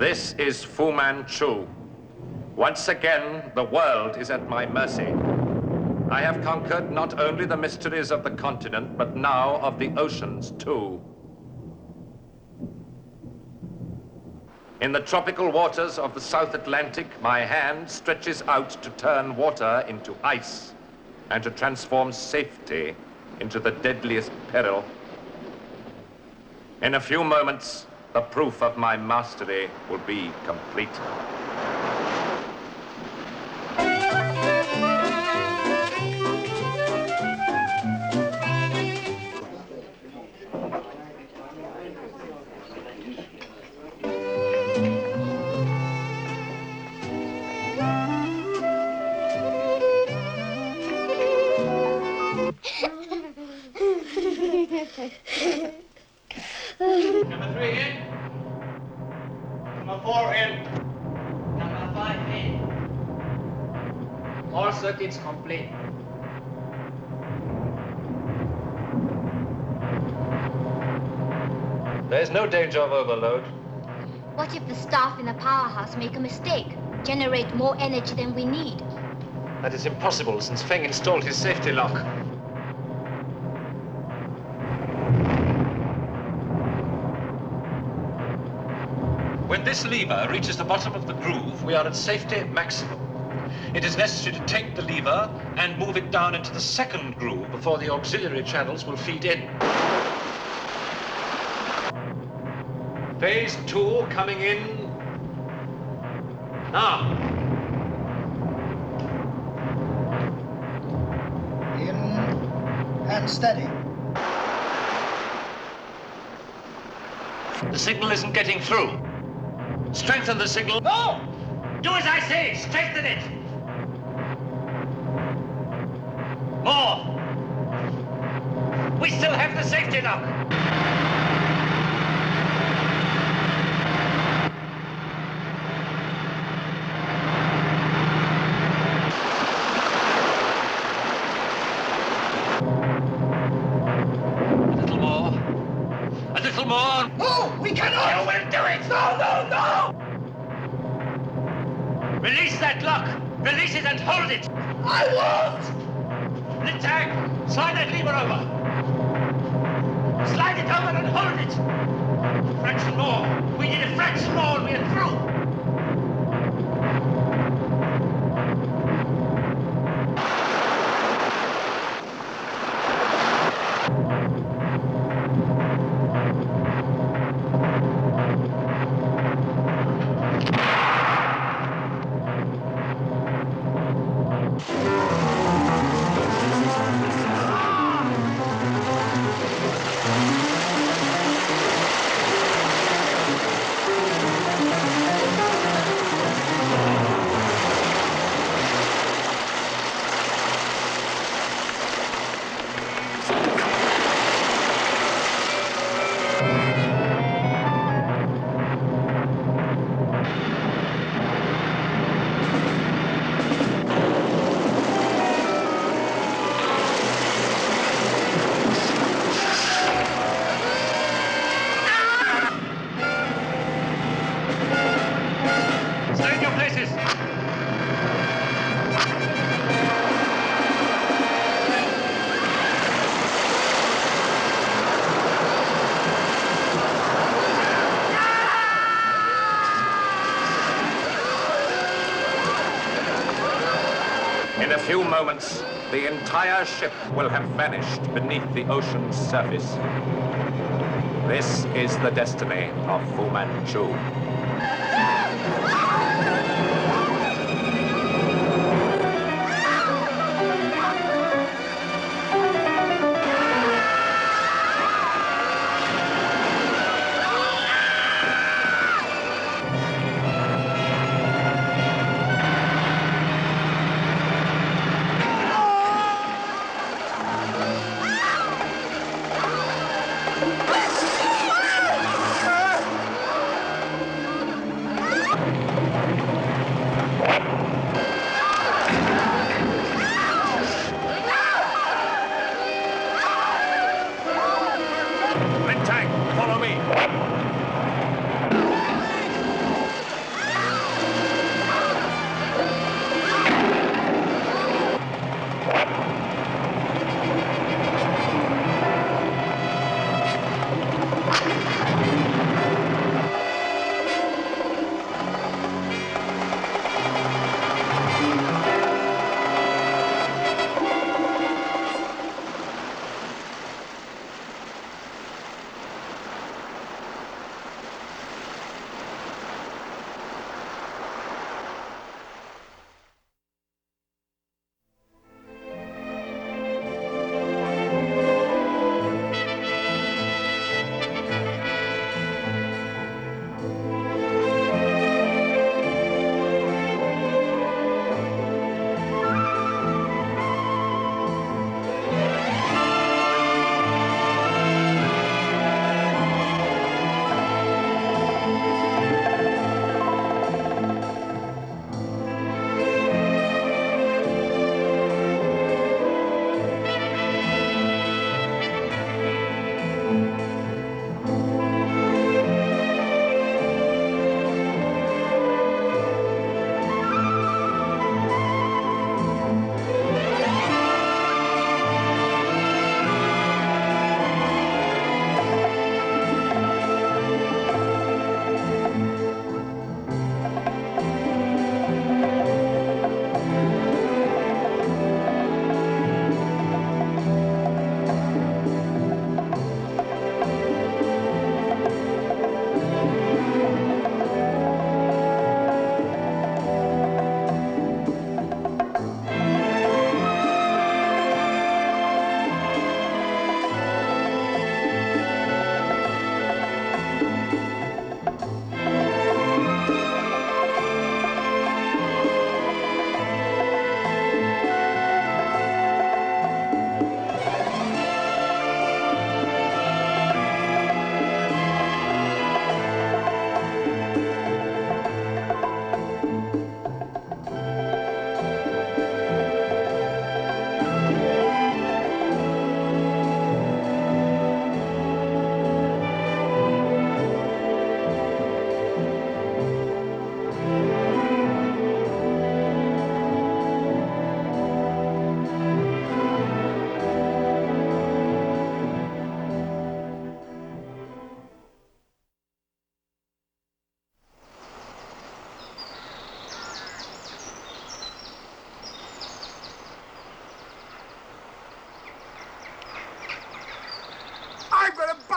This is Fu Manchu. Once again, the world is at my mercy. I have conquered not only the mysteries of the continent, but now of the oceans, too. In the tropical waters of the South Atlantic, my hand stretches out to turn water into ice and to transform safety into the deadliest peril. In a few moments, the proof of my mastery will be complete. Number 3 in. Number 4 in. Number 5 in. All circuits complete. There is no danger of overload. What if the staff in the powerhouse make a mistake, generate more energy than we need? That is impossible, since Feng installed his safety lock. When this lever reaches the bottom of the groove, we are at safety maximum. It is necessary to take the lever and move it down into the second groove before the auxiliary channels will feed in. Phase 2 coming in now. In and steady. The signal isn't getting through. Strengthen the signal. No! Do as I say. Strengthen it. More. We still have the safety lock. A little more. A little more. No, we cannot. You will do it. No, no, no. Release that lock. Release it and hold it. I won't. Lin Tang, slide that lever over. Slide it over and hold it. A fraction more. We need a fraction more and we are through. In a few moments, the entire ship will have vanished beneath the ocean's surface. This is the destiny of Fu Manchu.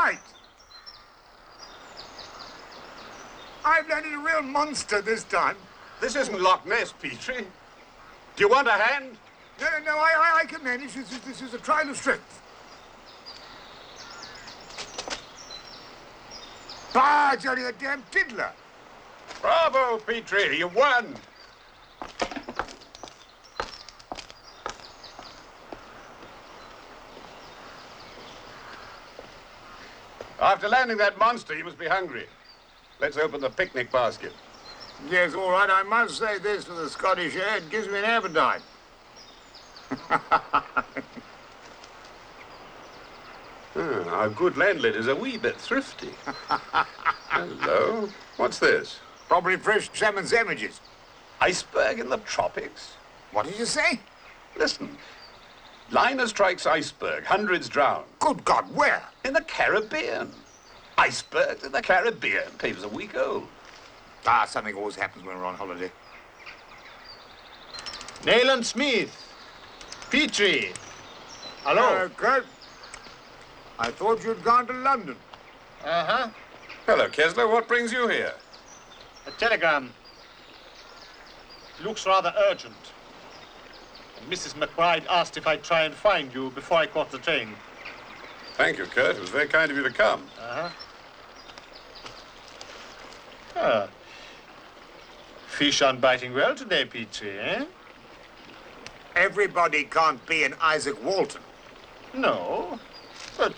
right. I've landed a real monster this time. This isn't Loch Ness, Petrie. Do you want a hand? No, I can manage. This is a trial of strength. Bah, it's only a damn tiddler. Bravo, Petrie, you won. After landing that monster, you must be hungry. Let's open the picnic basket. Yes, all right. I must say this for the Scottish air. It gives me an appetite. Our good landlady's a wee bit thrifty. Hello. What's this? Probably fresh salmon sandwiches. Iceberg in the tropics? What did you say? Listen. Liner strikes iceberg. Hundreds drown. Good God, where? In the Caribbean. Icebergs in the Caribbean. Paper's a week old. Ah, something always happens when we're on holiday. Nayland Smith. Petrie. Hello. Kurt. I thought you'd gone to London. Uh-huh. Hello, Kessler. What brings you here? A telegram. Looks rather urgent. And Mrs. McBride asked if I'd try and find you before I caught the train. Thank you, Kurt. It was very kind of you to come. Uh-huh. Ah. Fish aren't biting well today, Petrie, eh? Everybody can't be an Isaac Walton. No, but,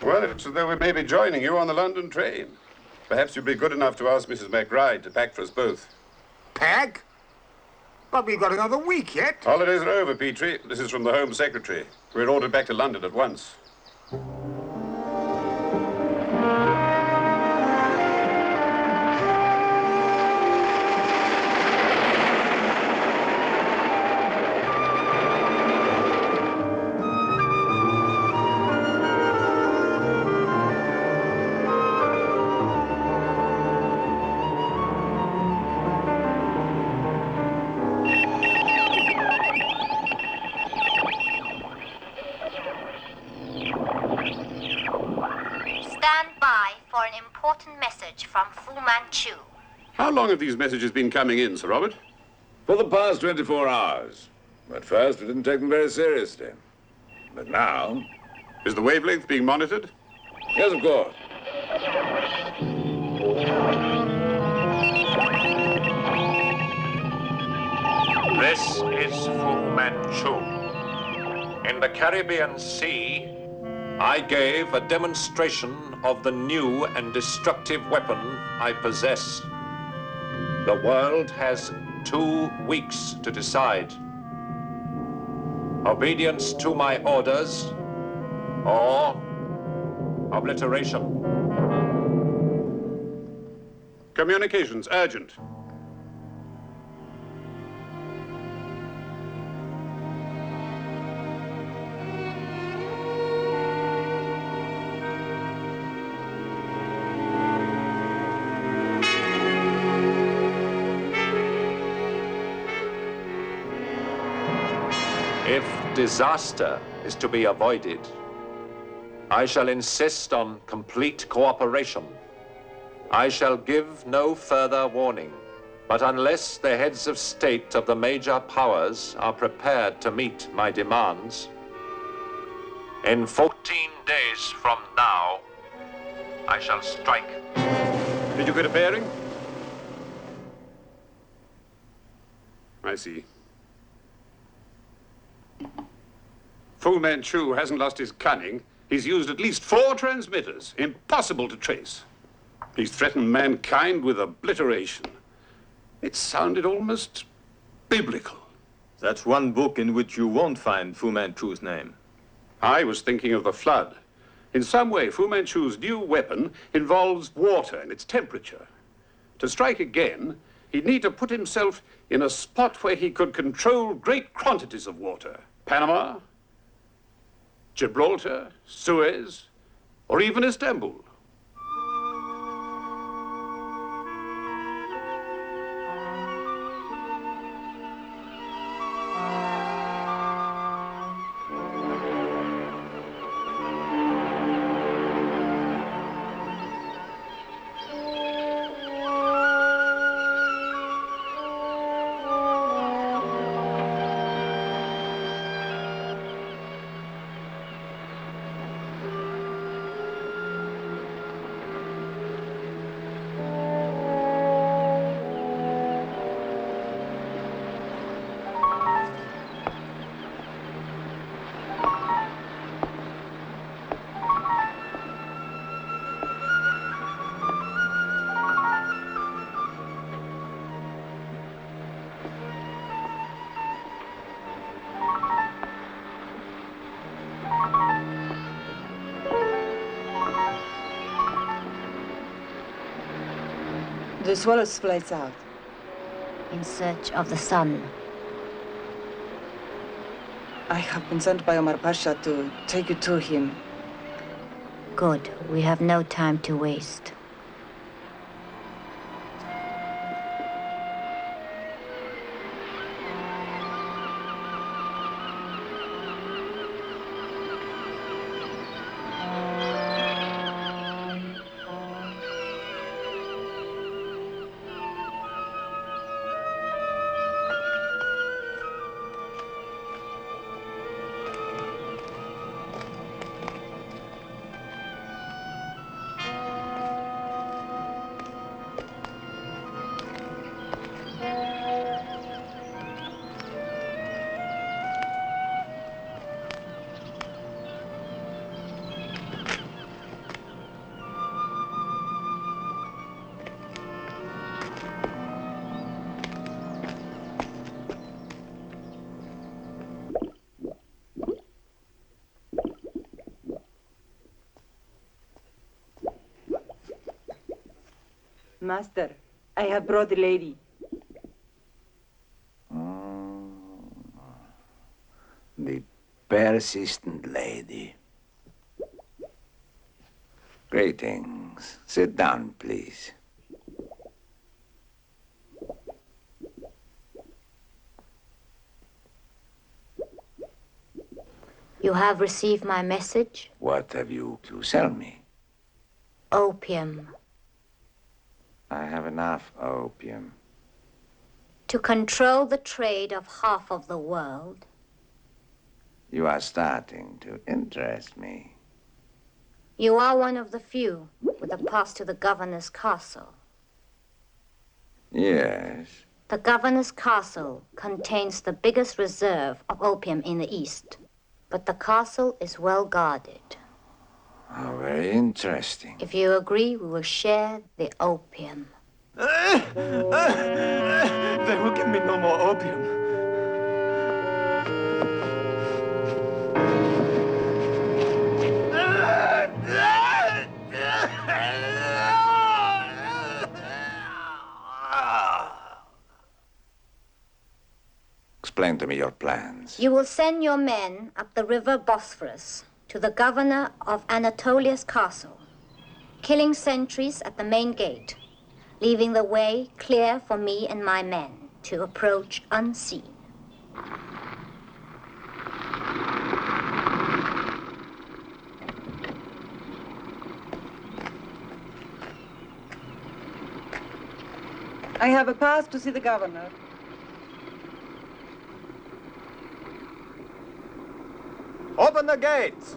Well, it's as though we may be joining you on the London train. Perhaps you'd be good enough to ask Mrs. McBride to pack for us both. Pack? But we've got another week yet. Holidays are over, Petrie. This is from the Home Secretary. We're ordered back to London at once. From Fu Manchu. How long have these messages been coming in, Sir Robert? For the past 24 hours. At first, we didn't take them very seriously. But now... Is the wavelength being monitored? Yes, of course. This is Fu Manchu. In the Caribbean Sea, I gave a demonstration of the new and destructive weapon I possess. The world has 2 weeks to decide. Obedience to my orders or obliteration. Communications, urgent. If disaster is to be avoided, I shall insist on complete cooperation. I shall give no further warning, but unless the heads of state of the major powers are prepared to meet my demands, in 14 days from now, I shall strike. Did you get a bearing? I see. Fu Manchu hasn't lost his cunning. He's used at least 4 transmitters. Impossible to trace. He's threatened mankind with obliteration. It sounded almost biblical. That's one book in which you won't find Fu Manchu's name. I was thinking of the flood. In some way, Fu Manchu's new weapon involves water and its temperature. To strike again, he'd need to put himself in a spot where he could control great quantities of water. Panama, Gibraltar, Suez, or even Istanbul. The swallows fly south. In search of the sun. I have been sent by Omar Pasha to take you to him. Good. We have no time to waste. Master, I have brought the lady. The persistent lady. Greetings. Sit down, please. You have received my message? What have you to sell me? Opium. I have enough opium. To control the trade of half of the world. You are starting to interest me. You are one of the few with a pass to the governor's castle. Yes. The governor's castle contains the biggest reserve of opium in the East, but the castle is well guarded. How very interesting. If you agree, we will share the opium. They will give me no more opium. Explain to me your plans. You will send your men up the river Bosphorus to the governor of Anatolia's castle, killing sentries at the main gate, leaving the way clear for me and my men to approach unseen. I have a pass to see the governor. Open the gates!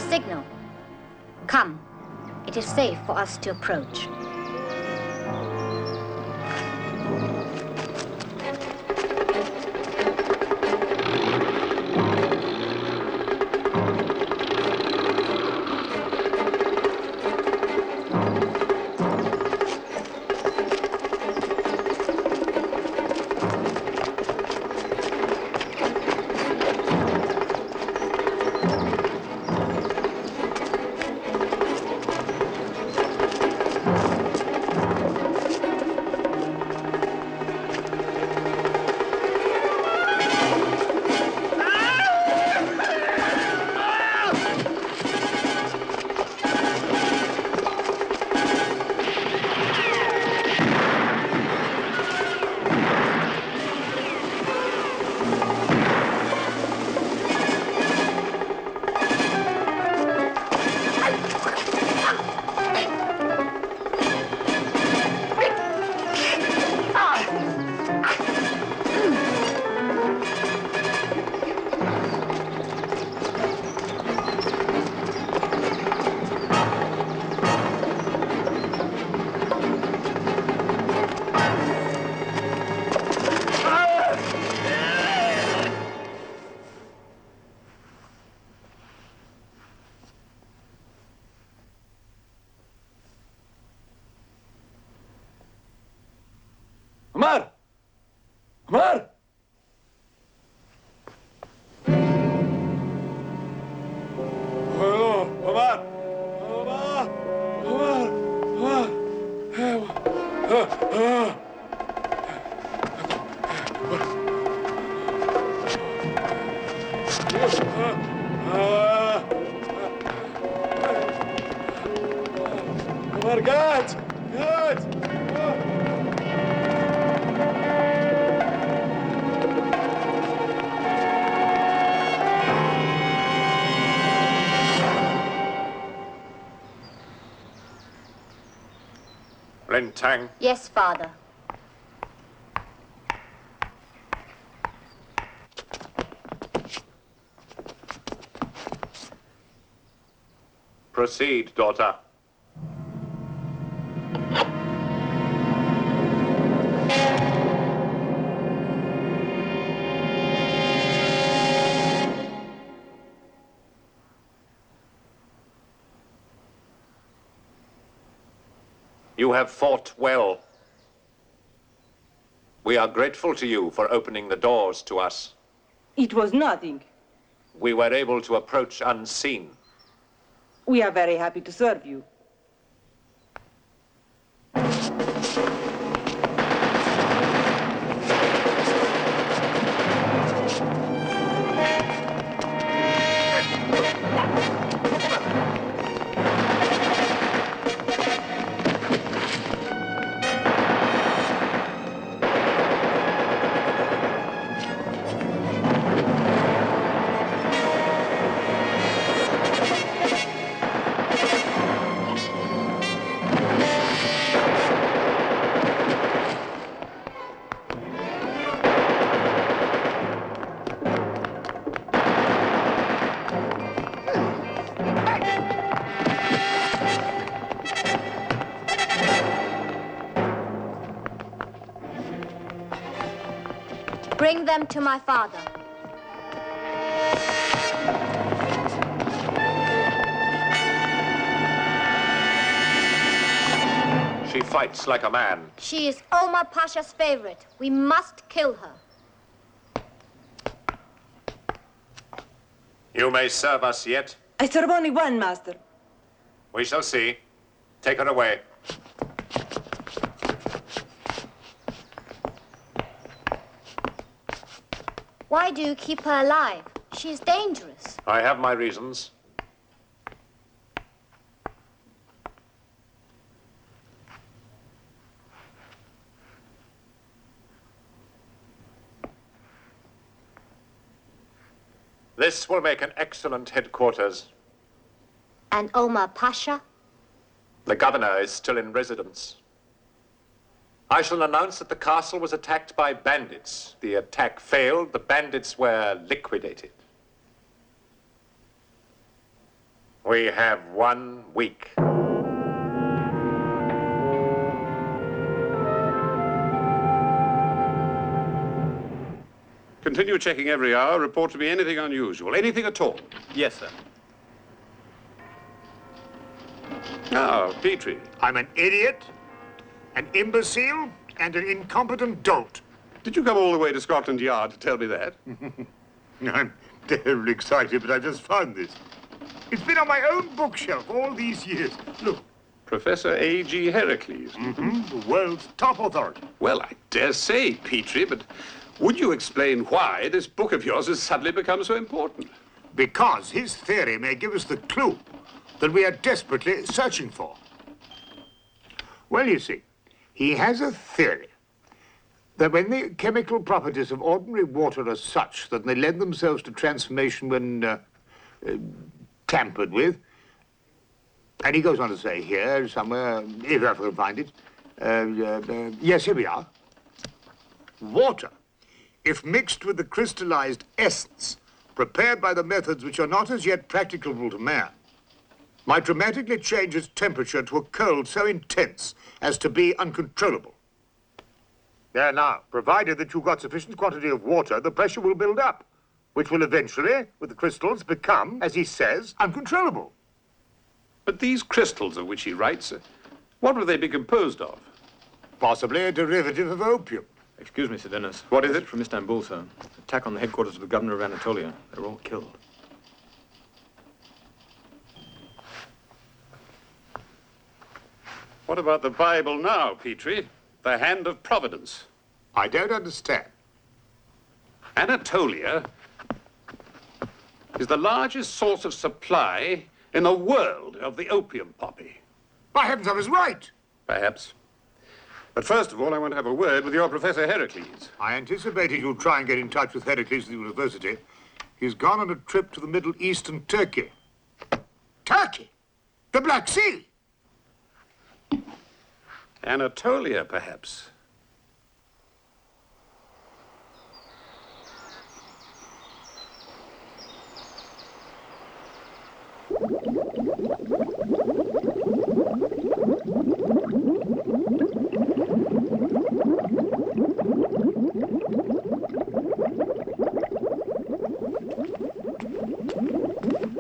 Signal. Come. It is safe for us to approach. Omar! Omar! Oh, Omar! Omar! Omar! Omar! Omar, God! God! Lin Tang. Yes, Father. Proceed, daughter. You have fought well. We are grateful to you for opening the doors to us. It was nothing. We were able to approach unseen. We are very happy to serve you. Bring them to my father. She fights like a man. She is Omar Pasha's favorite. We must kill her. You may serve us yet. I serve only one master. We shall see. Take her away. Why do you keep her alive? She is dangerous. I have my reasons. This will make an excellent headquarters. And Omar Pasha? The governor is still in residence. I shall announce that the castle was attacked by bandits. The attack failed. The bandits were liquidated. We have 1 week. Continue checking every hour. Report to me anything unusual, anything at all. Yes, sir. Ah, Petrie. I'm an idiot, an imbecile, and an incompetent dolt. Did you come all the way to Scotland Yard to tell me that? I'm terribly excited, but I've just found this. It's been on my own bookshelf all these years. Look. Professor A.G. Heracles. The world's top authority. Well, I dare say, Petrie, but would you explain why this book of yours has suddenly become so important? Because his theory may give us the clue that we are desperately searching for. Well, you see, he has a theory that when the chemical properties of ordinary water are such that they lend themselves to transformation when tampered with, and he goes on to say here somewhere, if I can find it, yes, here we are. Water, if mixed with the crystallized essence prepared by the methods which are not as yet practicable to man, might dramatically change its temperature to a cold so intense as to be uncontrollable. There now, provided that you've got sufficient quantity of water, the pressure will build up, which will eventually, with the crystals, become, as he says, uncontrollable. But these crystals of which he writes, what would they be composed of? possibly a derivative of opium. Excuse me, Sir Dennis. What is it? From Istanbul, sir. Attack on the headquarters of the governor of Anatolia. They're all killed. What about the Bible now, Petrie? The hand of providence. I don't understand. Anatolia is the largest source of supply in the world of the opium poppy. By heavens, I was right. Perhaps. But first of all, I want to have a word with your Professor Heracles. I anticipated you'd try and get in touch with Heracles at the university. He's gone on a trip to the Middle East and Turkey. Turkey? The Black Sea? Anatolia, perhaps.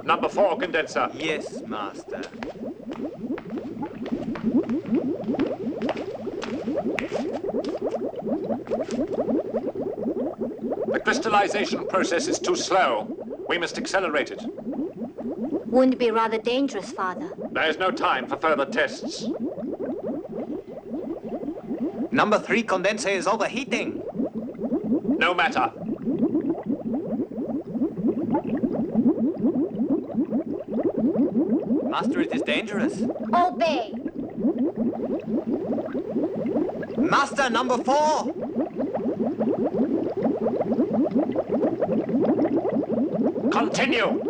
Number 4 condenser. Yes, master. The crystallization process is too slow. We must accelerate it. Wouldn't it be rather dangerous, Father? There is no time for further tests. Number 3 condenser is overheating. No matter. Master, it is dangerous. Obey. Master, number 4. Continue.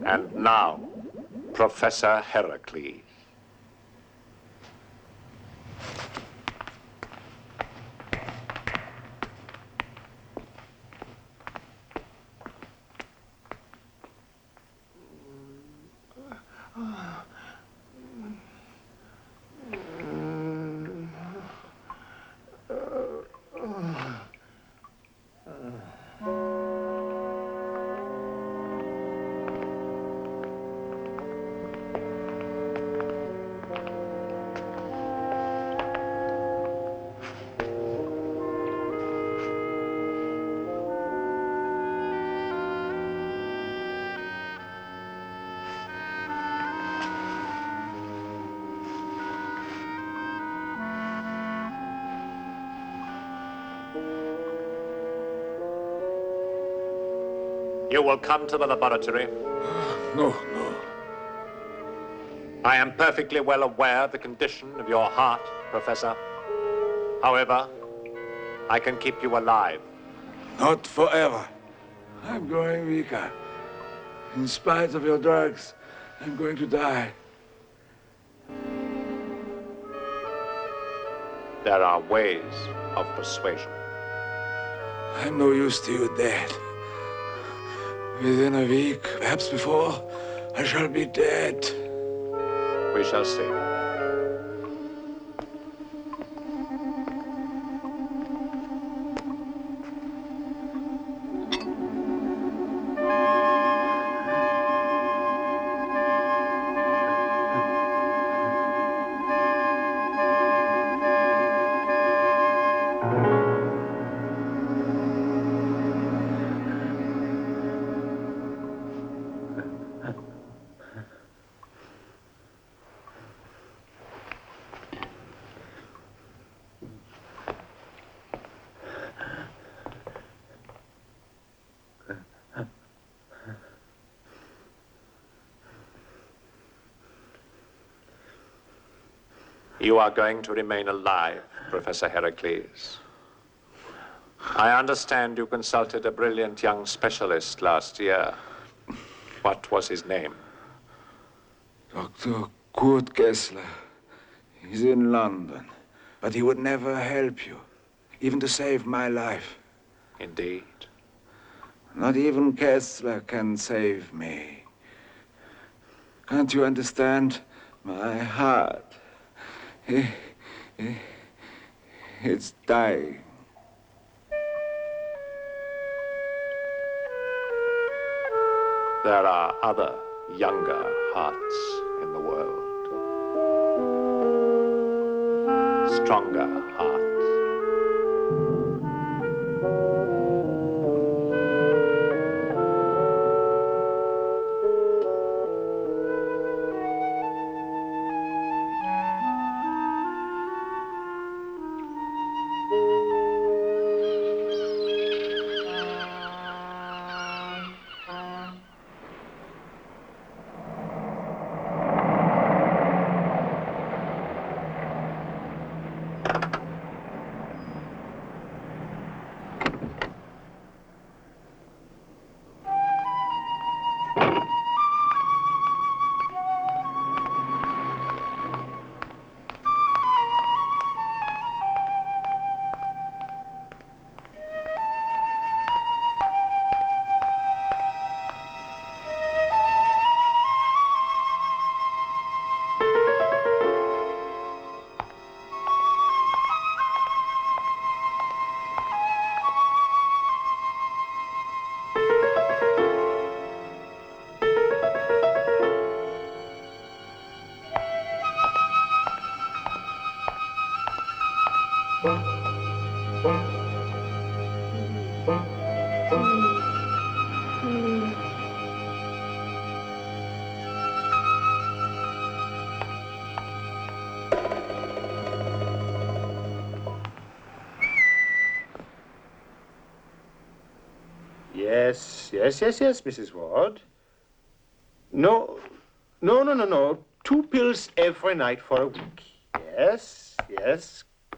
And now, Professor Heracles. You will come to the laboratory. No. I am perfectly well aware of the condition of your heart, Professor. However, I can keep you alive. Not forever. I'm growing weaker. In spite of your drugs, I'm going to die. There are ways of persuasion. I'm no use to you dead. Within a week, perhaps before, I shall be dead. We shall see. You are going to remain alive, Professor Heracles. I understand you consulted a brilliant young specialist last year. What was his name? Dr. Kurt Kessler. He's in London. But he would never help you, even to save my life. Indeed. Not even Kessler can save me. Can't you understand? My heart. It's dying. There are other, younger hearts in the world. Stronger hearts. Yes, Mrs. Ward. No. 2 pills every night for a week. Yes.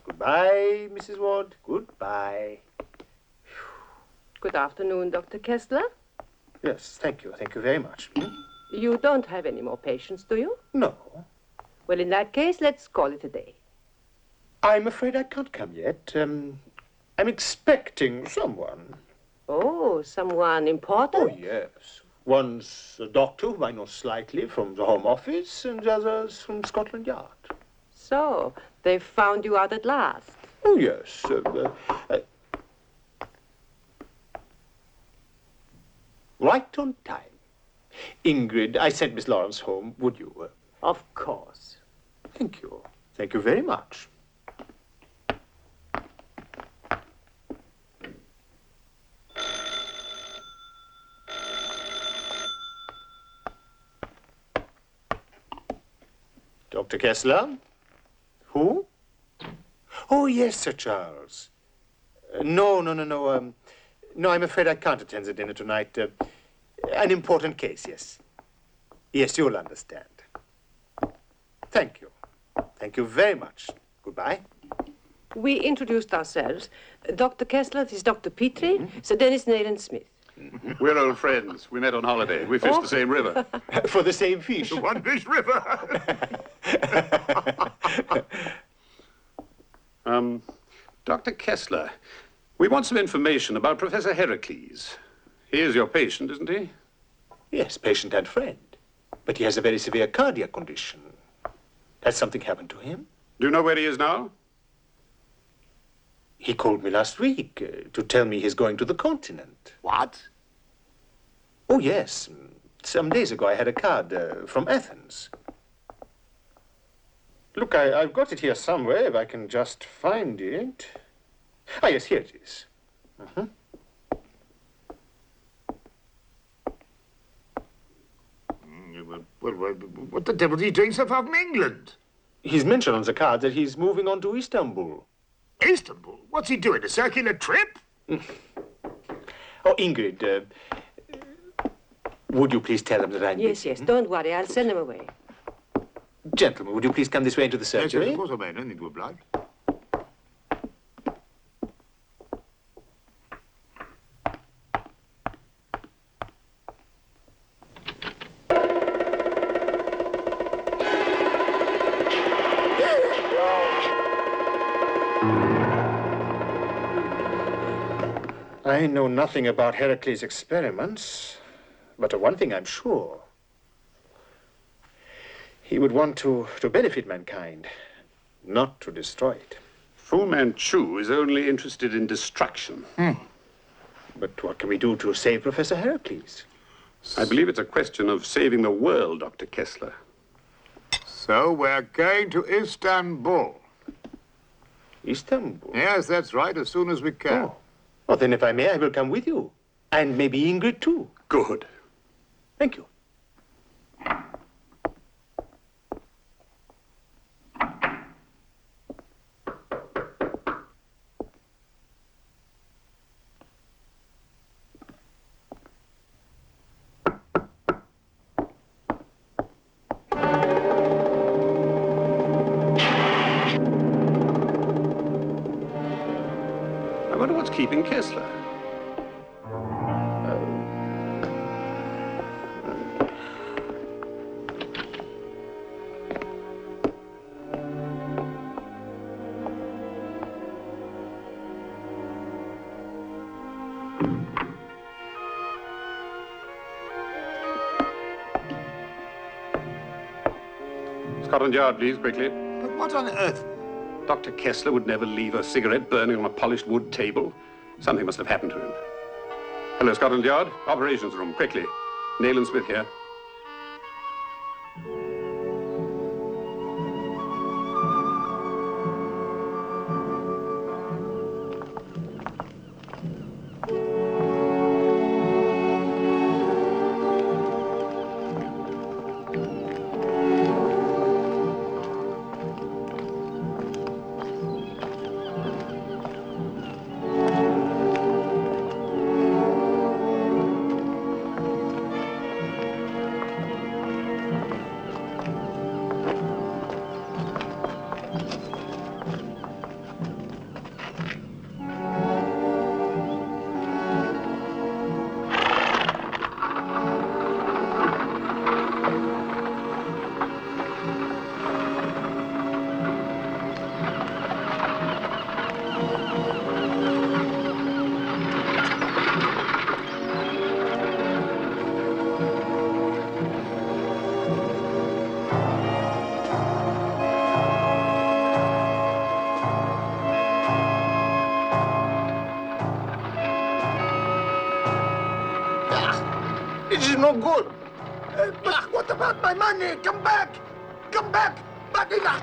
Goodbye, Mrs. Ward. Goodbye. Good afternoon, Dr. Kessler. Yes, thank you. Thank you very much. You don't have any more patients, do you? No. Well, in that case, let's call it a day. I'm afraid I can't come yet. I'm expecting someone. Oh, someone important? Oh, yes. One's a doctor whom I know slightly from the Home Office, and the other's from Scotland Yard. So, they've found you out at last. Oh, yes. Right on time. Ingrid, I sent Miss Lawrence home. Would you? Of course. Thank you. Thank you very much. Dr. Kessler? Who? Oh, yes, Sir Charles. No, I'm afraid I can't attend the dinner tonight. An important case, yes. Yes, you'll understand. Thank you. Thank you very much. Goodbye. We introduced ourselves. Dr. Kessler, this is Dr. Petrie, Sir Dennis Nayland Smith. We're old friends. We met on holiday. We fished the same river. For the same fish. The One Fish River. Dr. Kessler, we want some information about Professor Heracles. He is your patient, isn't he? Yes, patient and friend. But he has a very severe cardiac condition. Has something happened to him? Do you know where he is now? He called me last week to tell me he's going to the continent. What? Oh, yes. Some days ago I had a card from Athens. Look, I've got it here somewhere, if I can just find it. Ah, yes, here it is. Well, what the devil is he doing so far from England? He's mentioned on the card that he's moving on to Istanbul. Istanbul? What's he doing, a circular trip? Oh, Ingrid, would you please tell them that I'm Yes, don't worry. I'll send them away. Gentlemen, would you please come this way into the Yes, surgery? of course, I may. No need to oblige. I know nothing about Heracles' experiments, but of one thing I'm sure. He would want to benefit mankind, not to destroy it. Fu Manchu is only interested in destruction. But what can we do to save Professor Heracles? I believe it's a question of saving the world, Dr. Kessler. So we're going to Istanbul. Istanbul? Yes, that's right, as soon as we can. Oh. Oh, then if I may, I will come with you. And maybe Ingrid, too. Good. Thank you. I wonder what's keeping Kessler. Scotland Yard, please, quickly. But what on earth? Dr. Kessler would never leave a cigarette burning on a polished wood table. Something must have happened to him. Hello, Scotland Yard. Operations room, quickly. Nail and Smith here. It is no good. But what about my money? Come back! Come back! Badila!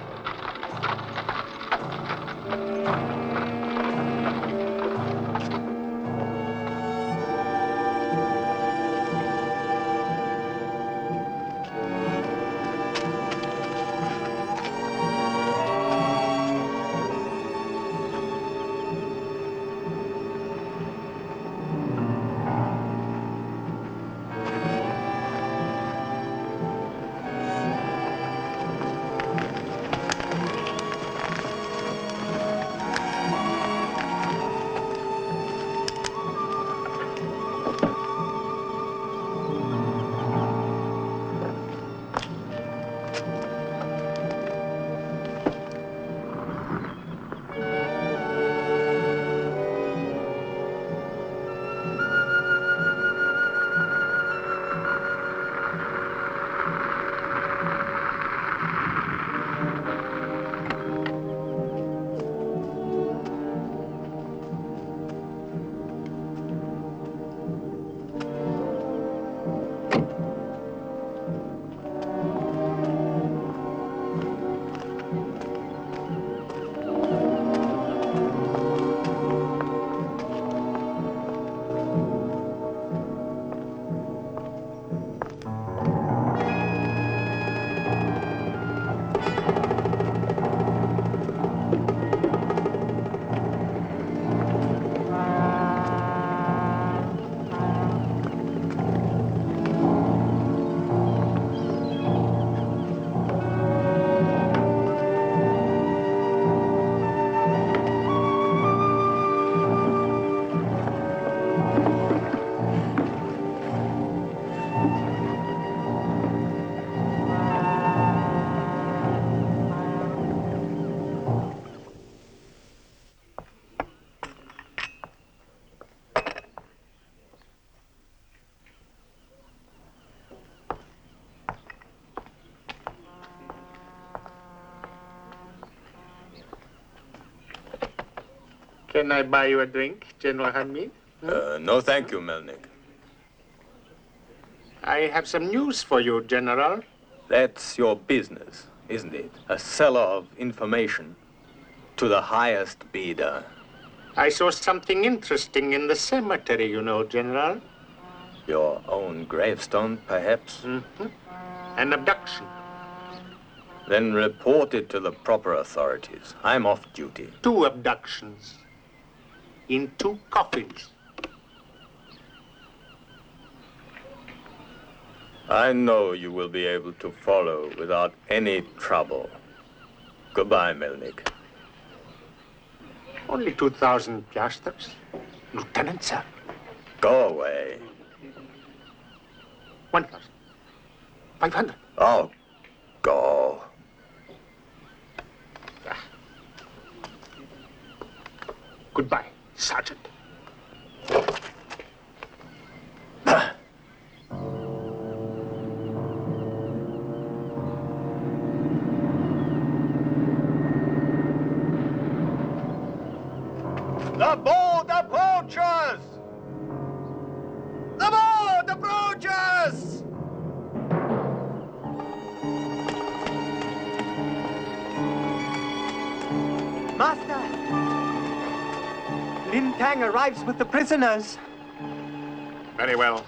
Can I buy you a drink, General Hamid? No, thank you, Melnik. I have some news for you, General. That's your business, isn't it? A seller of information to the highest bidder. I saw something interesting in the cemetery, you know, General. Your own gravestone, perhaps? Mm-hmm. An abduction. Then report it to the proper authorities. I'm off duty. 2 abductions. In 2 coffins. I know you will be able to follow without any trouble. Goodbye, Melnik. Only 2,000 piastres. Lieutenant, sir. Go away. 1,500. Oh, go. Goodbye, Sergeant. The boat approaches! The boat approaches! Master! Lin Tang arrives with the prisoners. Very well.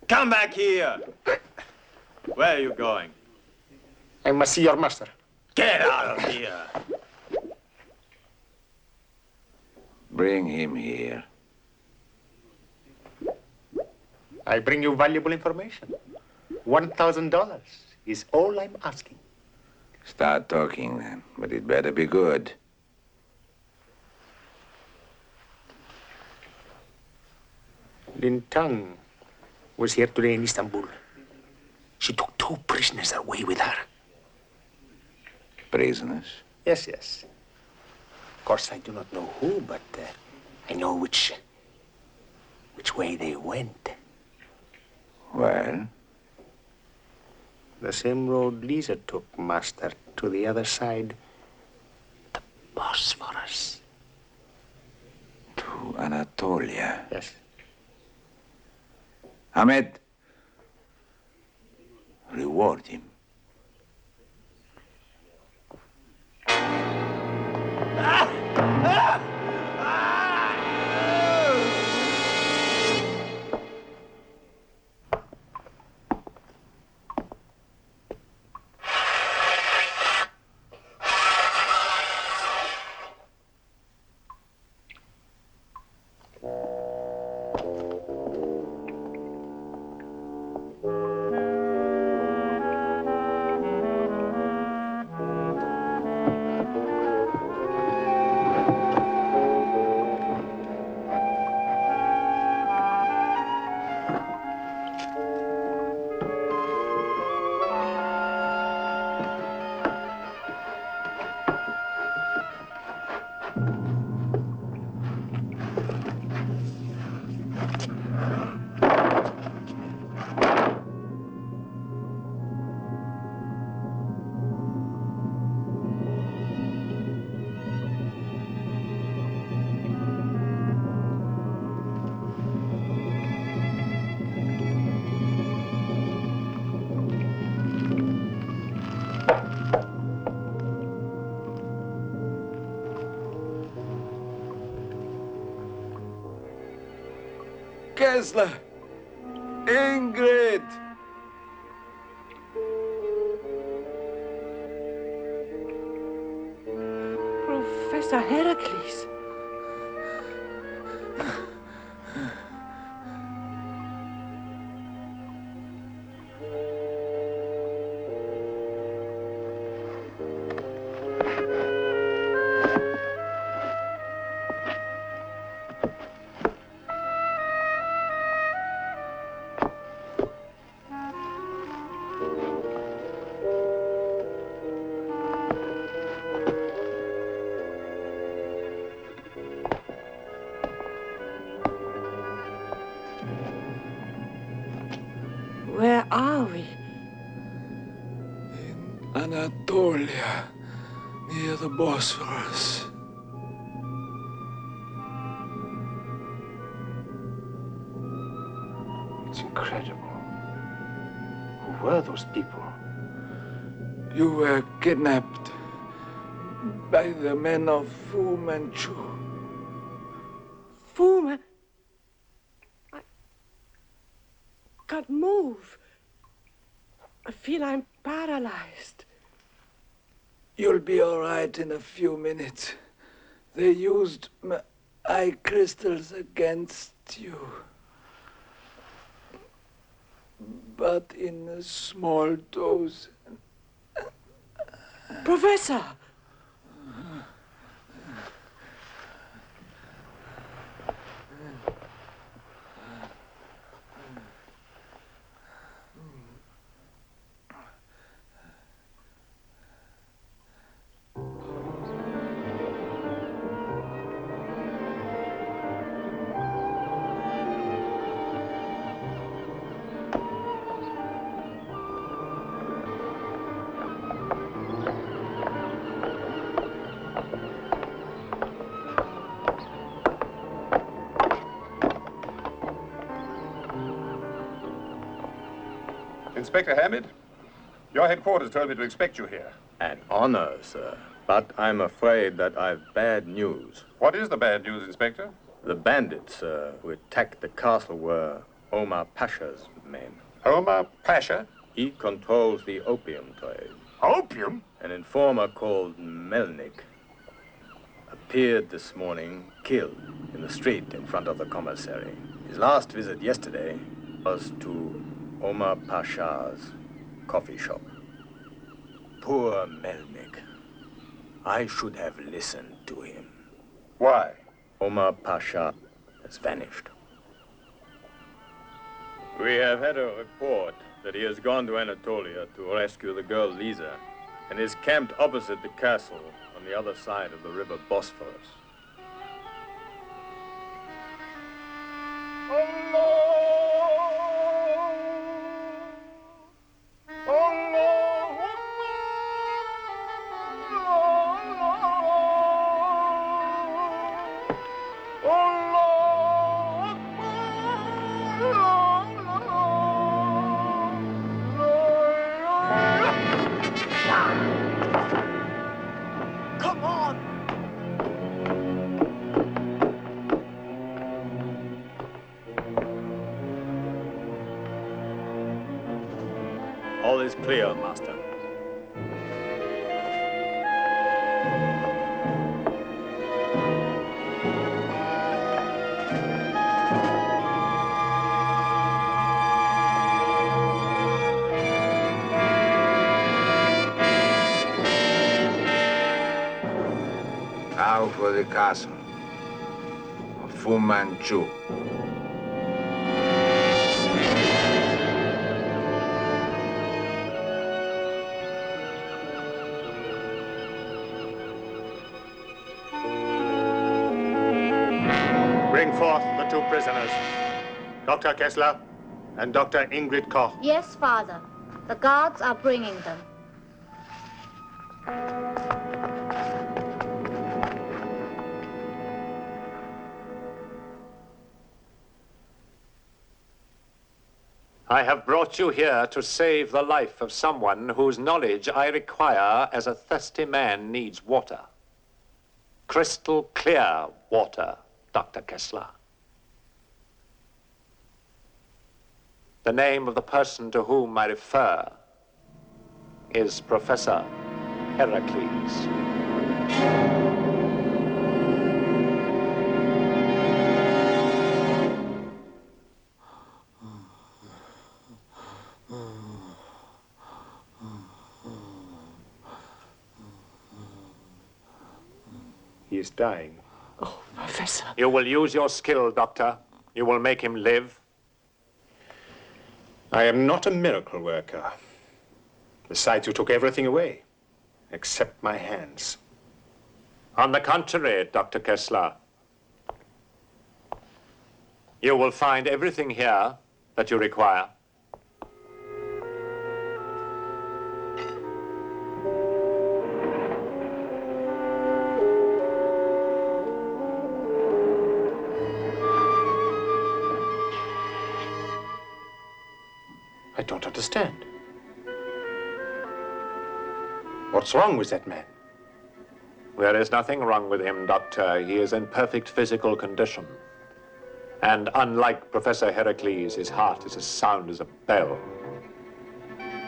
Come back here! Where are you going? I must see your master. Get out of here! Bring him here. I bring you valuable information. $1,000 is all I'm asking. Start talking then, but it better be good. Lin Tang was here today in Istanbul. She took 2 prisoners away with her. Prisoners? Yes, yes. Of course, I do not know who, but I know which way they went. Well? The same road Lisa took, Master, to the other side. The Bosphorus. To Anatolia. Yes. Ahmed, reward him. Kessler! Ingrid! Professor Heracles. Anatolia, near the Bosphorus. It's incredible. Who were those people? You were kidnapped by the men of Fu Manchu. Fu Manchu? I can't move. I feel I'm paralyzed. You'll be all right in a few minutes. They used my eye crystals against you. But in a small dose. Professor! Inspector Hamid, your headquarters told me to expect you here. An honor, sir. But I'm afraid that I've bad news. What is the bad news, Inspector? The bandits who attacked the castle were Omar Pasha's men. Omar Pasha? He controls the opium trade. Opium? An informer called Melnik appeared this morning, killed in the street in front of the commissary. His last visit yesterday was to Omar Pasha's coffee shop. Poor Melnik. I should have listened to him. Why? Omar Pasha has vanished. We have had a report that he has gone to Anatolia to rescue the girl Lisa and is camped opposite the castle on the other side of the river Bosphorus. Come on! All is clear, Master. Now for the castle of Fu Manchu. Bring forth the two prisoners, Dr. Kessler and Dr. Ingrid Koch. Yes, Father. The guards are bringing them. I have brought you here to save the life of someone whose knowledge I require as a thirsty man needs water. Crystal clear water, Dr. Kessler. The name of the person to whom I refer is Professor Heracles. He is dying. Oh, Professor. You will use your skill, Doctor. You will make him live. I am not a miracle worker. Besides, you took everything away, except my hands. On the contrary, Dr. Kessler, you will find everything here that you require. . ' I don't understand. What's wrong with that man? There is nothing wrong with him, Doctor. He is in perfect physical condition. And unlike Professor Heracles, his heart is as sound as a bell.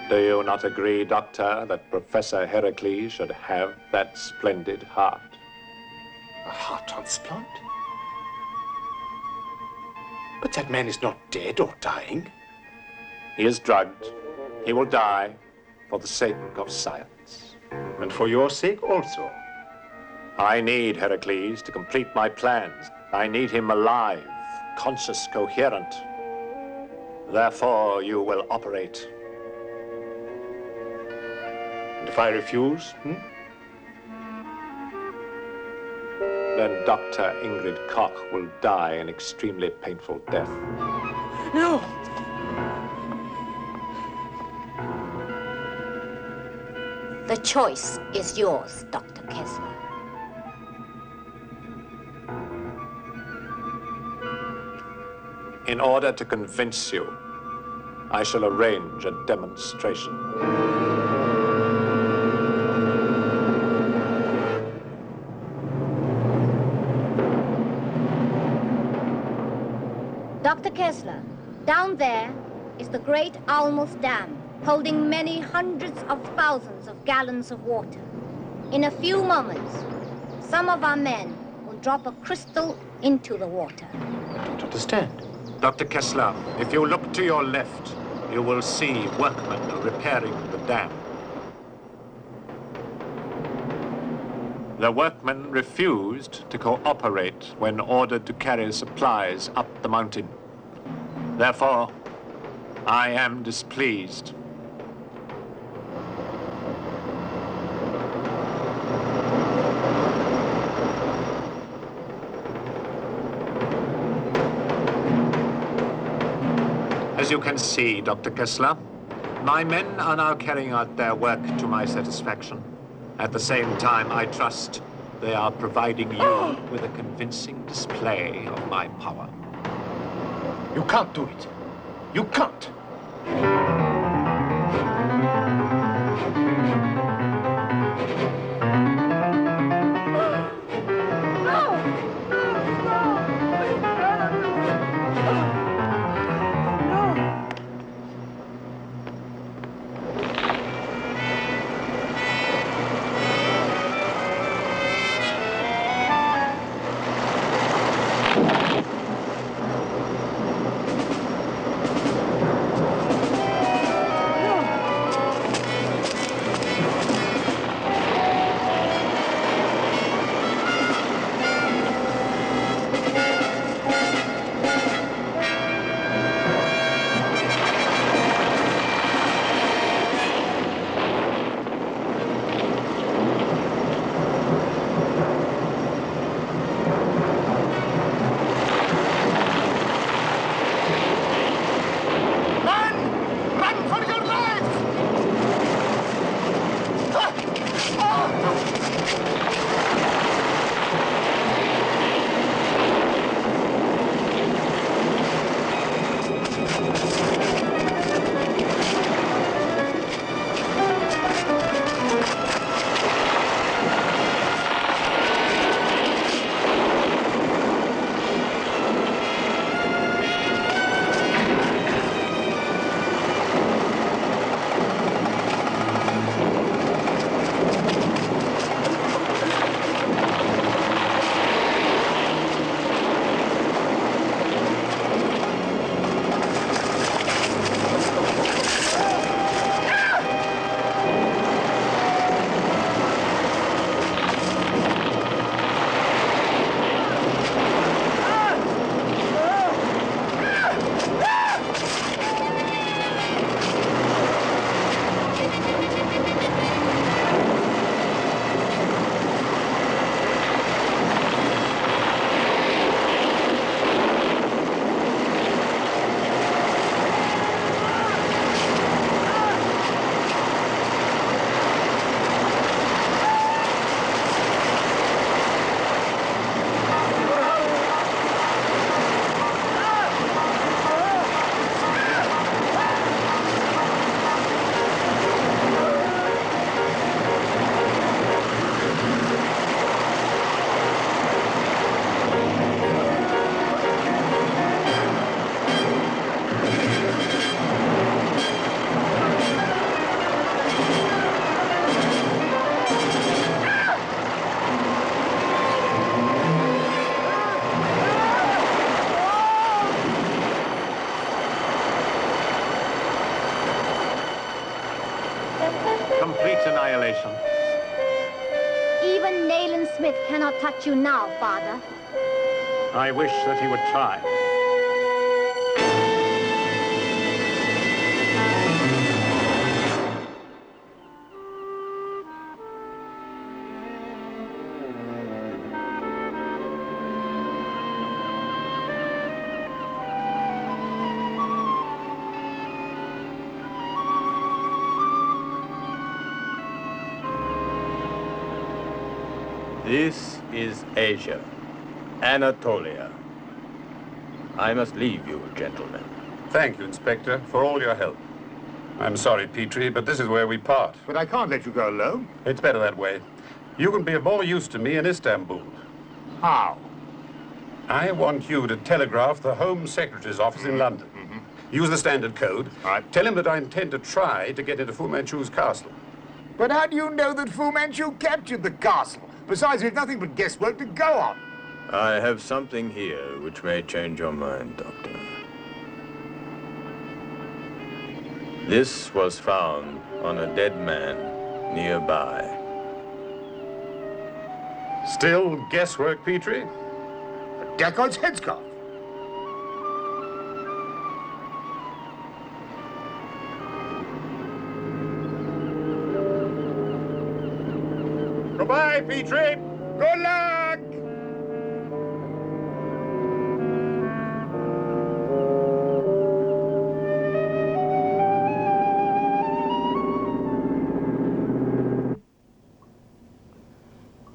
Do you not agree, Doctor, that Professor Heracles should have that splendid heart? A heart transplant? But that man is not dead or dying. He is drugged. He will die for the sake of science. And for your sake also. I need Heracles to complete my plans. I need him alive, conscious, coherent. Therefore, you will operate. And if I refuse, Then Dr. Ingrid Koch will die an extremely painful death. No! The choice is yours, Dr. Kessler. In order to convince you, I shall arrange a demonstration. Dr. Kessler, down there is the great Almus Dam, holding many hundreds of thousands of gallons of water. In a few moments, some of our men will drop a crystal into the water. I don't understand. Dr. Kessler, if you look to your left, you will see workmen repairing the dam. The workmen refused to cooperate when ordered to carry supplies up the mountain. Therefore, I am displeased. As you can see, Dr. Kessler, my men are now carrying out their work to my satisfaction. At the same time, I trust they are providing you with a convincing display of my power. You can't do it. You can't. smith cannot touch you now, Father. I wish that he would try. This is Asia, Anatolia. I must leave you, gentlemen. Thank you, Inspector, for all your help. I'm sorry, Petrie, but this is where we part. But I can't let you go alone. It's better that way. You can be of more use to me in Istanbul. How? I want you to telegraph the Home Secretary's office in London. Use the standard code. Tell him that I intend to try to get into Fu Manchu's castle. But how do you know that Fu Manchu captured the castle? Besides, we've nothing but guesswork to go on. I have something here which may change your mind, Doctor. This was found on a dead man nearby. Still guesswork, Petrie? A dacoit's headscarf. Goodbye, Petrie. Good luck!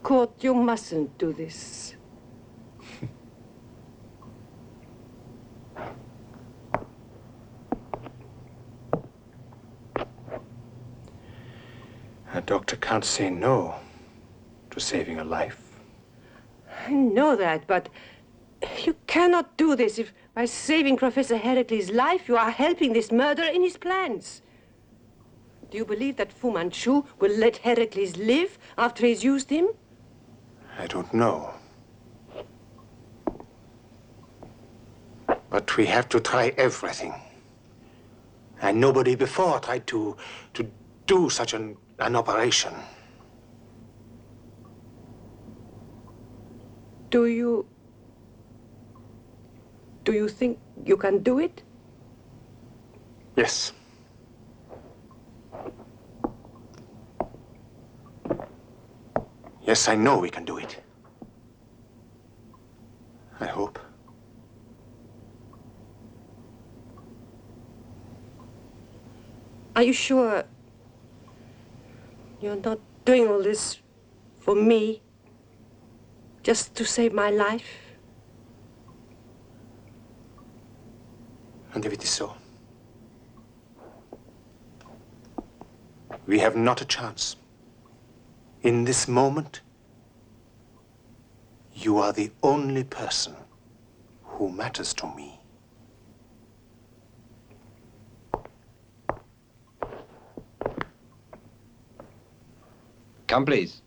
Court, you mustn't do this. A doctor can't say no to saving a life. I know that, but you cannot do this if by saving Professor Heracles' life you are helping this murderer in his plans. Do you believe that Fu Manchu will let Heracles live after he's used him? I don't know. But we have to try everything. And nobody before tried to do such an operation. Do you think you can do it? Yes. Yes, I know we can do it. I hope. Are you sure you're not doing all this for me? Just to save my life? And if it is so, we have not a chance. In this moment, you are the only person who matters to me. Come, please.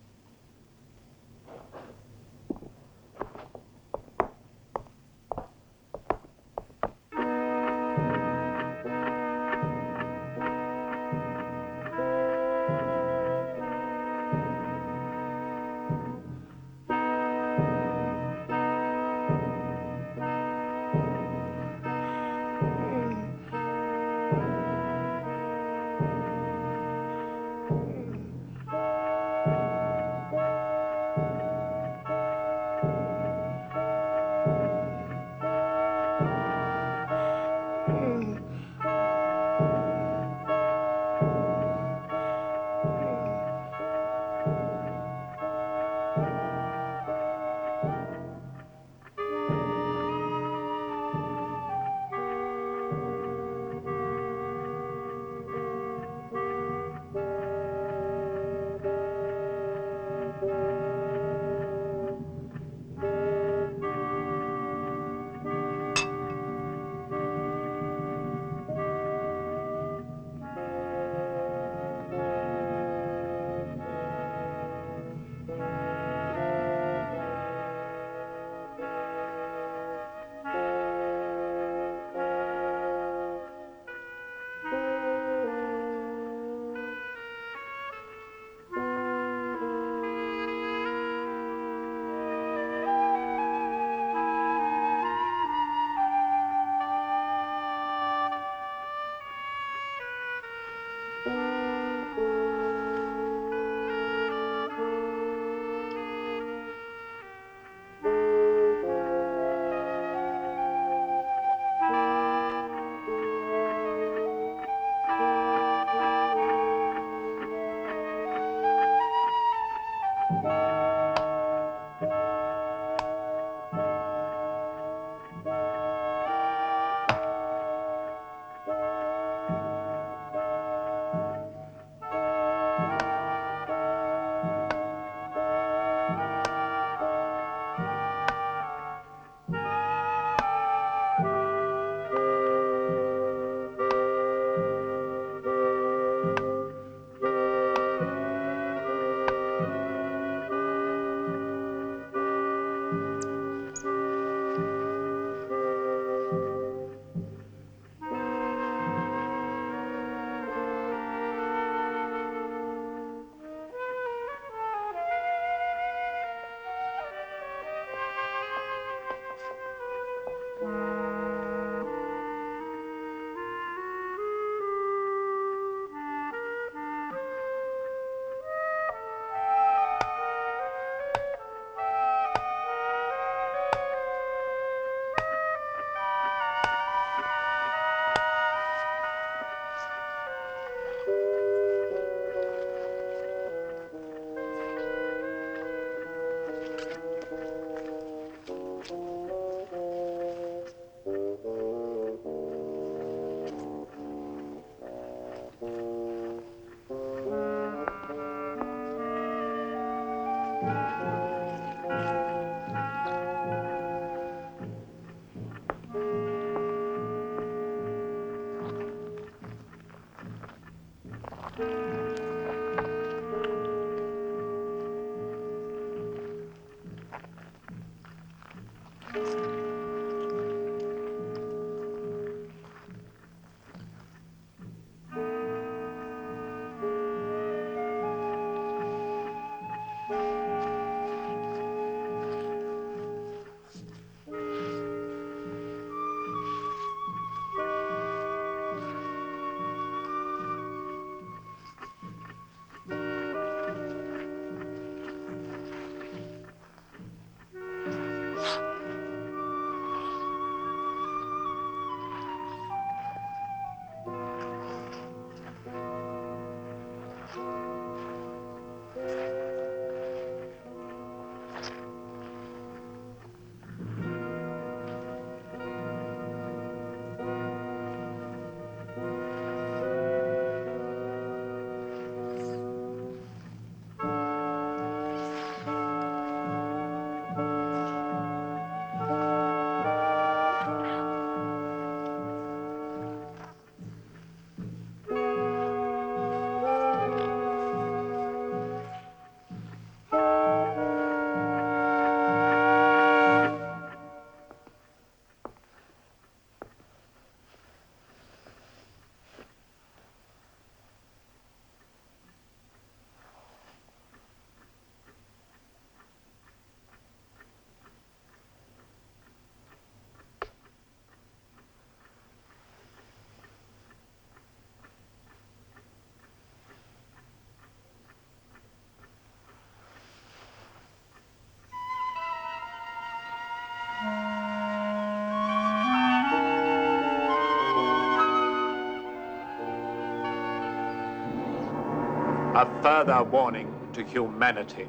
A further warning to humanity.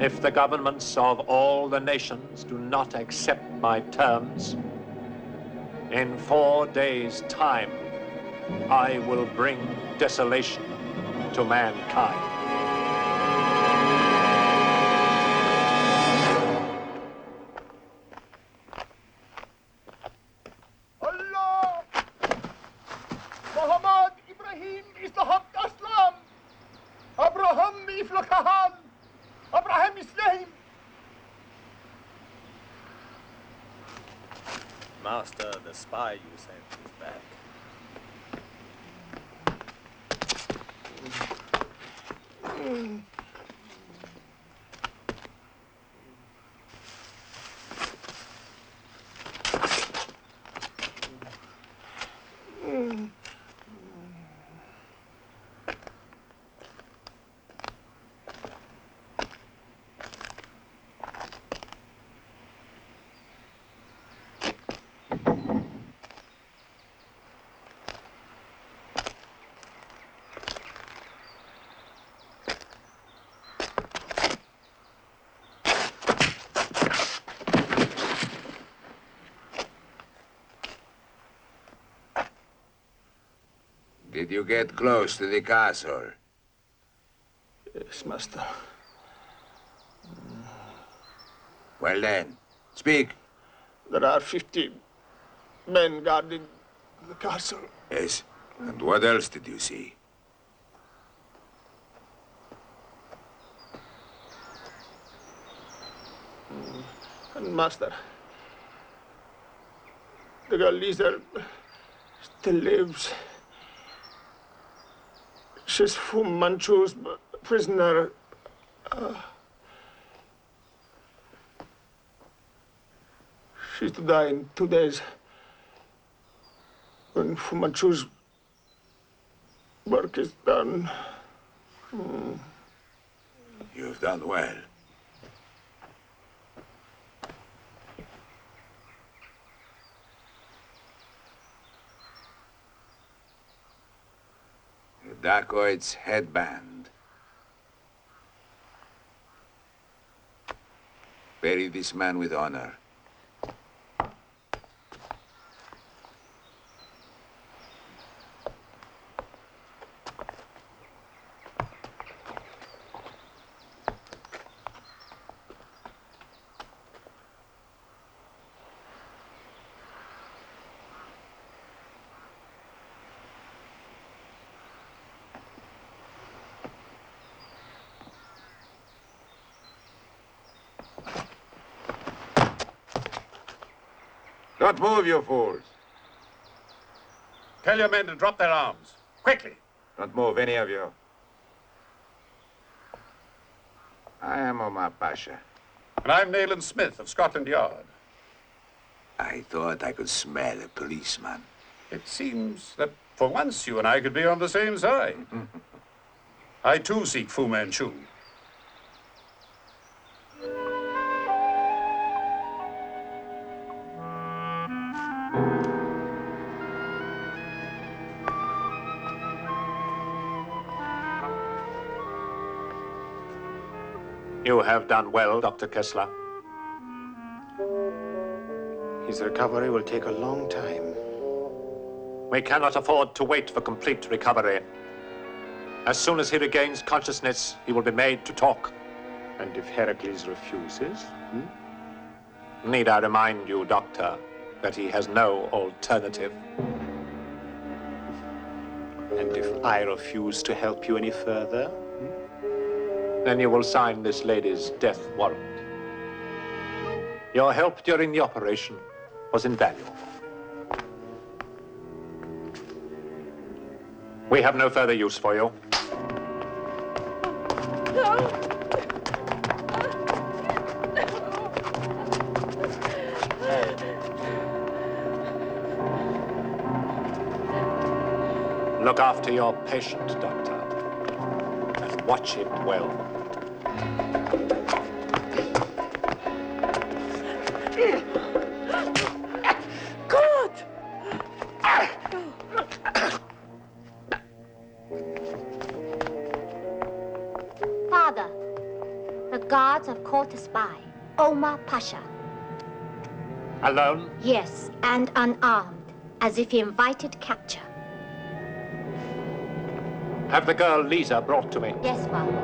If the governments of all the nations do not accept my terms, in 4 days' time, I will bring desolation to mankind. Allah! Muhammad Ibrahim Islahab Aslam! Abraham Iflakahan! Abraham Islam! Master, the spy you sent is back. Did you get close to the castle? Yes, master. Well then, speak. There are 50 men guarding the castle. Yes, and what else did you see? And master, the girl Lisa still lives. She's Fu Manchu's prisoner. She's to die in 2 days when Fu Manchu's work is done. You've done well. The dacoits' headband. Bury this man with honor. Don't move, you fools. Tell your men to drop their arms. Quickly. Don't move, any of you. I am Omar Pasha. And I'm Nayland Smith of Scotland Yard. I thought I could smell a policeman. It seems that for once you and I could be on the same side. I too seek Fu Manchu. You have done well, Dr. Kessler. His recovery will take a long time. We cannot afford to wait for complete recovery. As soon as he regains consciousness, he will be made to talk. And if Heracles refuses? Need I remind you, Doctor, that he has no alternative? And if I refuse to help you any further? Then you will sign this lady's death warrant. Your help during the operation was invaluable. We have no further use for you. Look after your patient, Doctor, and watch it well. God! caught a spy, Omar Pasha. Alone? Yes, and unarmed, as if he invited capture. Have the girl Lisa brought to me. Yes, Father.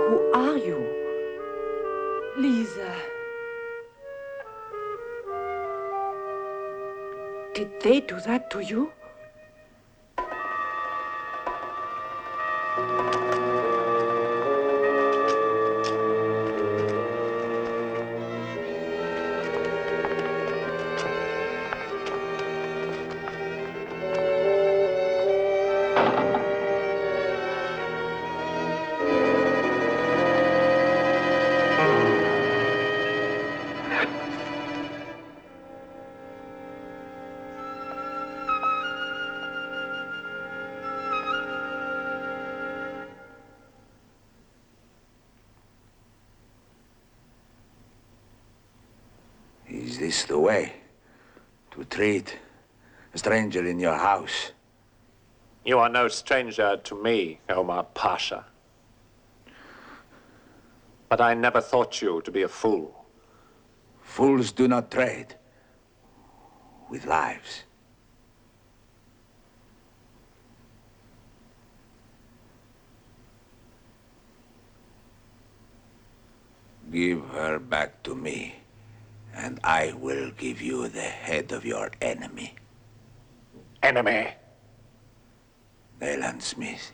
Who are you? Lisa. Did they do that to you? Is this the way to treat a stranger in your house? You are no stranger to me, Omar Pasha. But I never thought you to be a fool. Fools do not trade with lives. Give her back to me, and I will give you the head of your enemy. Enemy? Nayland Smith.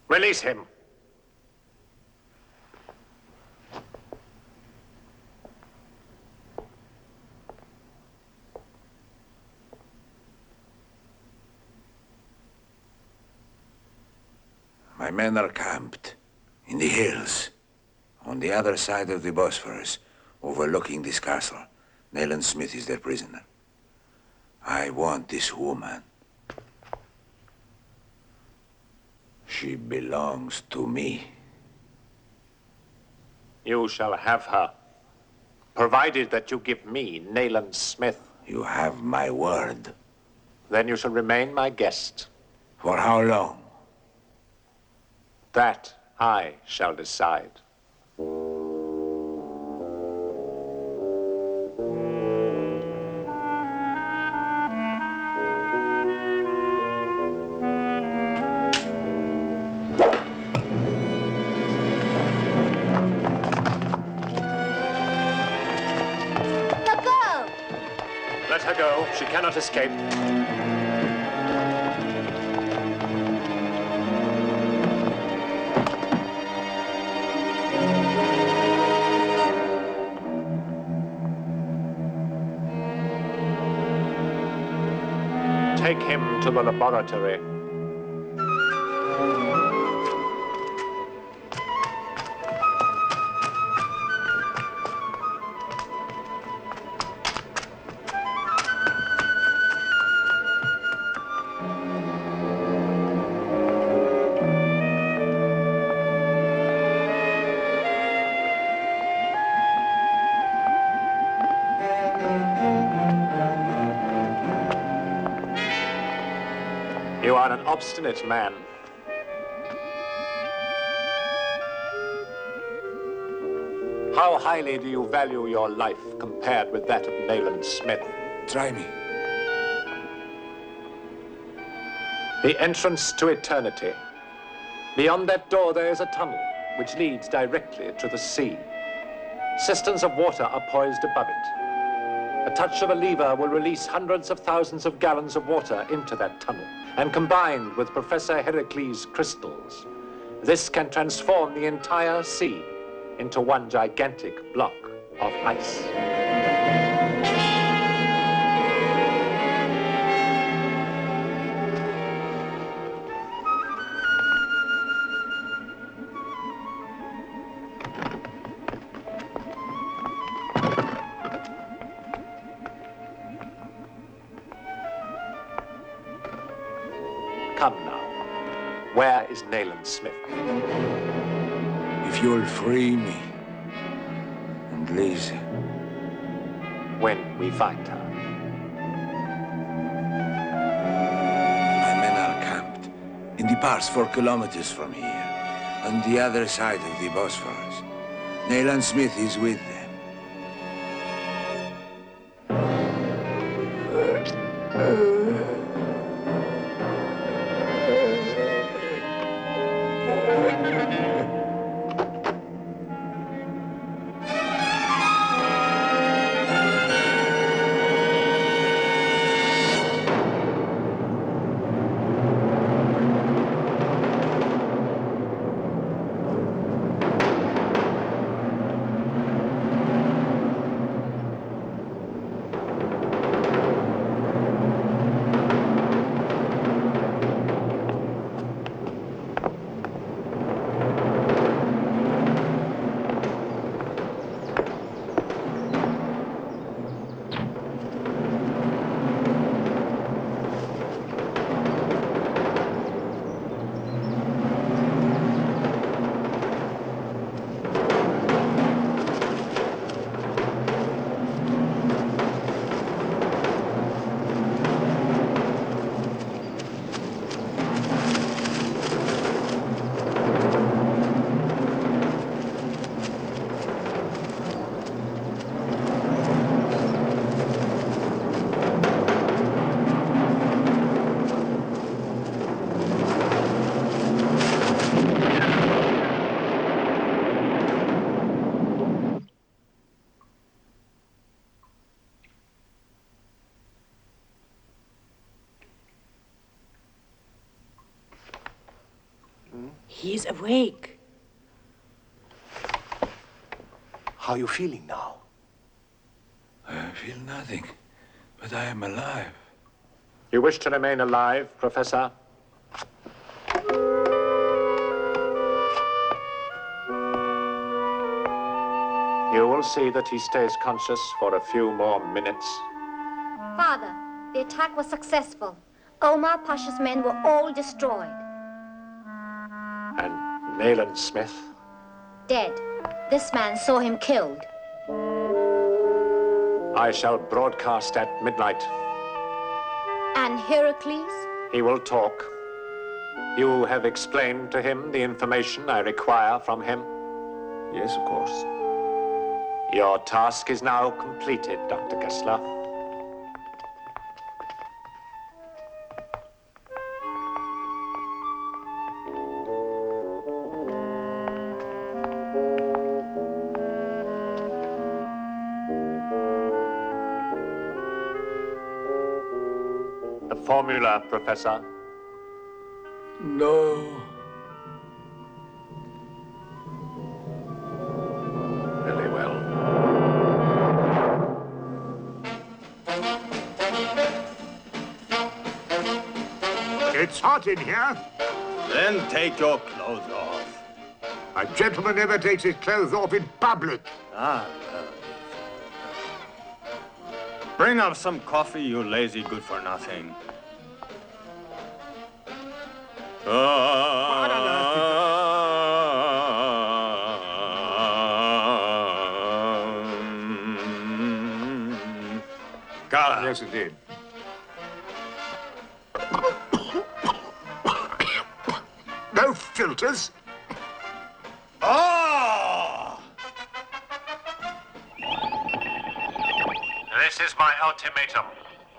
Release him. My men are camped in the hills, on the other side of the Bosphorus, overlooking this castle. Nayland Smith is their prisoner. I want this woman. She belongs to me. You shall have her, provided that you give me Nayland Smith. You have my word. Then you shall remain my guest. For how long? That I shall decide. Let her go. She cannot escape. Take him to the laboratory. You are an obstinate man. How highly do you value your life compared with that of Nayland Smith? Try me. The entrance to eternity. Beyond that door there is a tunnel which leads directly to the sea. Cisterns of water are poised above it. A touch of a lever will release hundreds of thousands of gallons of water into that tunnel, and combined with Professor Heracles' crystals, this can transform the entire sea into one gigantic block of ice. Where is Nayland Smith? If you'll free me, and Lisa. When we find her. My men are camped in the pass 4 kilometers from here, on the other side of the Bosphorus. Nayland Smith is with them. He's awake. How are you feeling now? I feel nothing, but I am alive. You wish to remain alive, Professor? You will see that he stays conscious for a few more minutes. Father, the attack was successful. Omar Pasha's men were all destroyed. And Nayland Smith? Dead. This man saw him killed. I shall broadcast at midnight. And Heracles? He will talk. You have explained to him the information I require from him? Yes, of course. Your task is now completed, Dr. Kessler. The formula, Professor. No. Very well. It's hot in here. Then take your clothes off. A gentleman never takes his clothes off in public. Ah, well. Bring up some coffee, you lazy good-for-nothing. Yes, indeed. No filters. Oh! This is my ultimatum.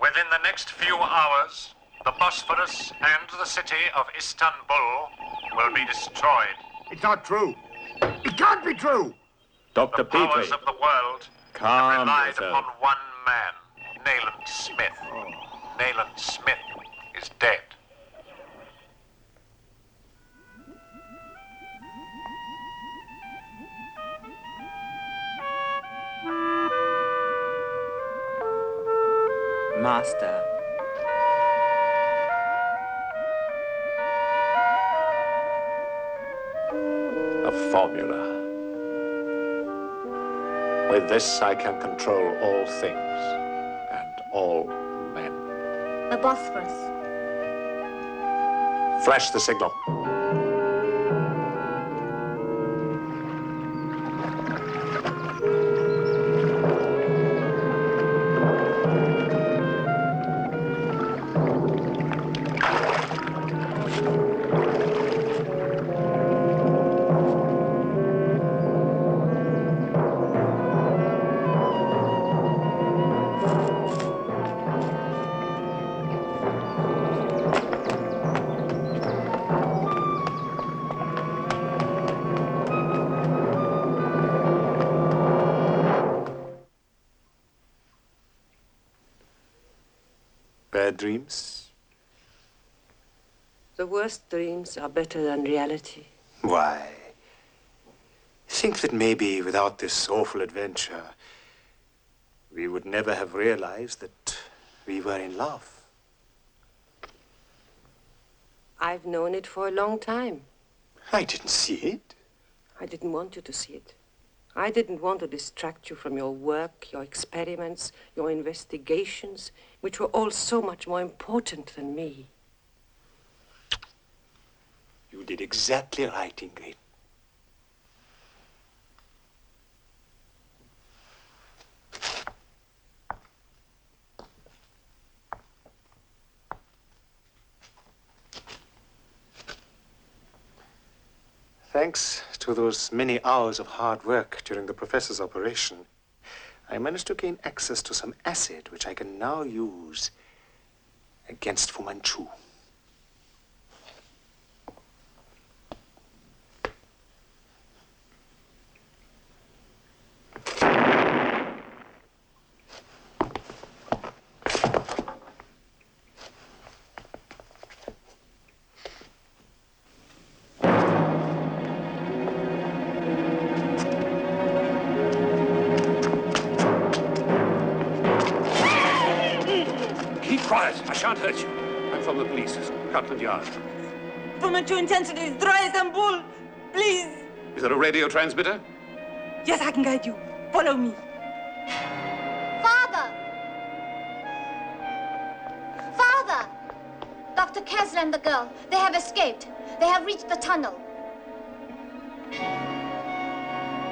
Within the next few hours, the Bosphorus and the city of Istanbul will be destroyed. It's not true. It can't be true. Dr. The powers Peter, of the world calm have relied yourself. upon one man, Nayland Smith. Nayland Smith is dead. Master. A formula. With this, I can control all things and all men. The Bosphorus. Flash the signal. Bad dreams? The worst dreams are better than reality. Why? Think that maybe without this awful adventure, we would never have realized that we were in love. I've known it for a long time. I didn't see it. I didn't want you to see it. I didn't want to distract you from your work, your experiments, your investigations, which were all so much more important than me. You did exactly right, Ingrid. Thanks to those many hours of hard work during the professor's operation, I managed to gain access to some acid which I can now use against Fu Manchu. I shan't hurt you. I'm from the police, Scotland Yard. Fu Manchu intends to destroy Istanbul. Please. Is there a radio transmitter? Yes, I can guide you. Follow me. Father! Father! Dr. Kessler and the girl, they have escaped. They have reached the tunnel.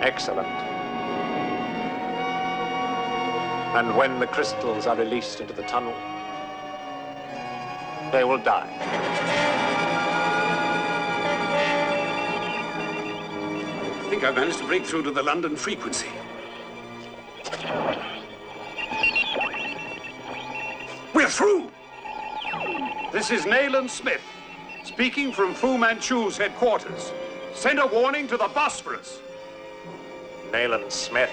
Excellent. And when the crystals are released into the tunnel, they will die. I think I've managed to break through to the London frequency. We're through! This is Nayland Smith, speaking from Fu Manchu's headquarters. Send a warning to the Bosphorus. Nayland Smith.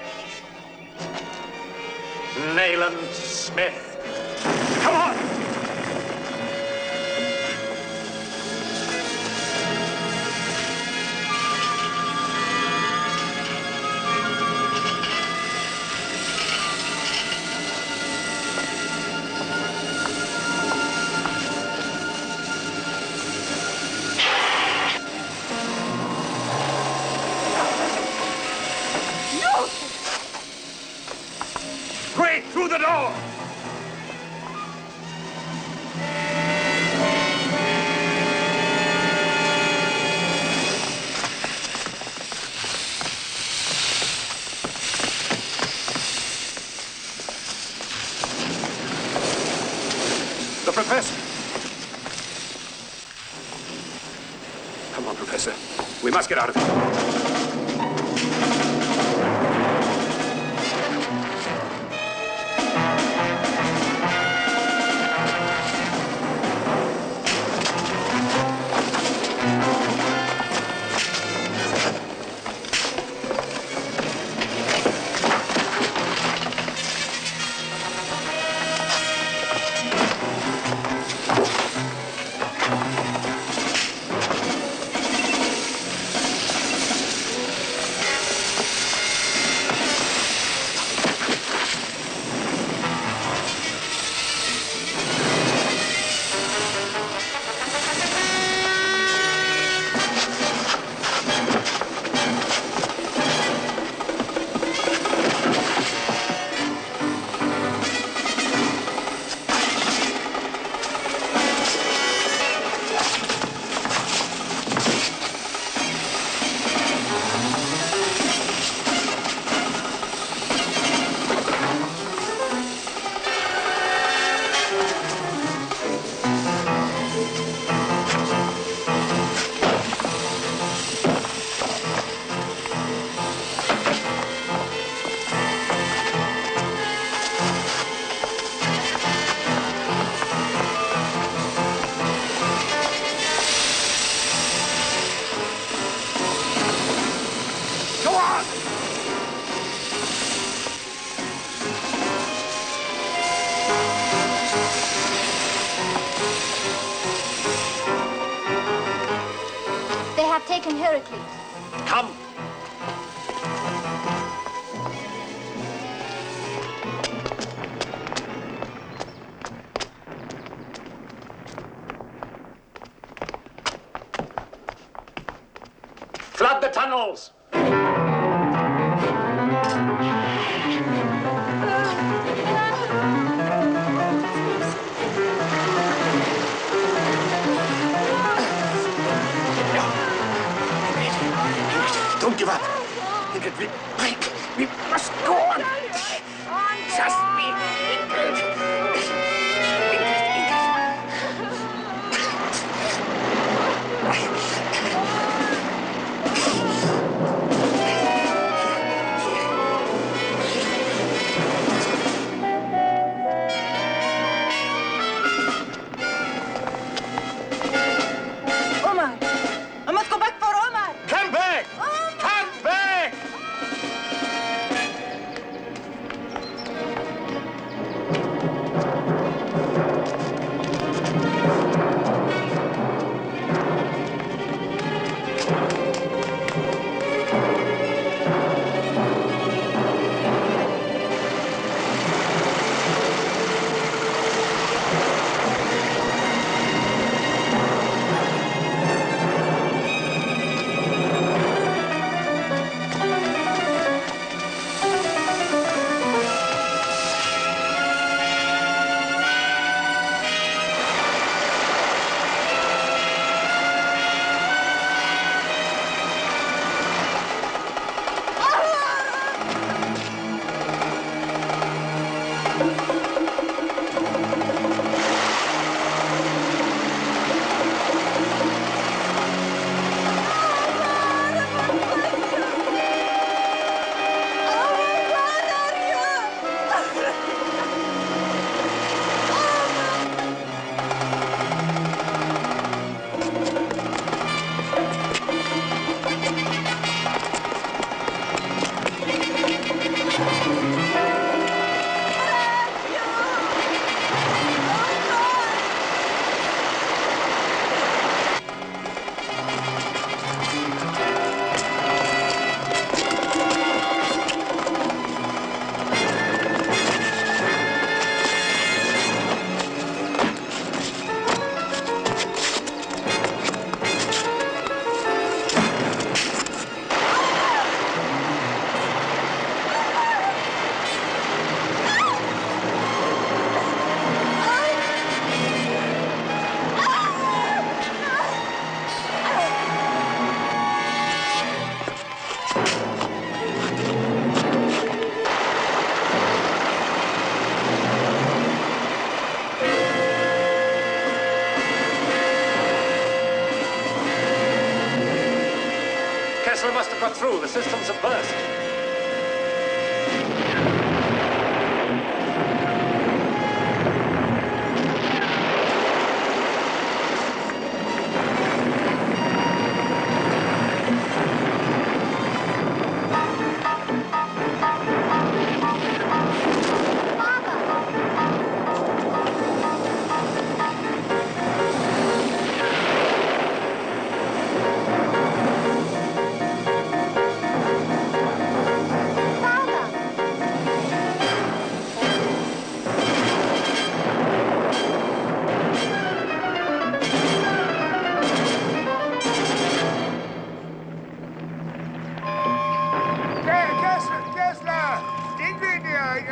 Nayland Smith. Come on! Quick, through the door! The Professor. Come on, Professor. We must get out of here. tunnels. Don't give up. Ingrid, we must go on. Just me, Ingrid. Omar! I must go back for Omar! Come back! Come back! Kessler must have got through. The systems have burst.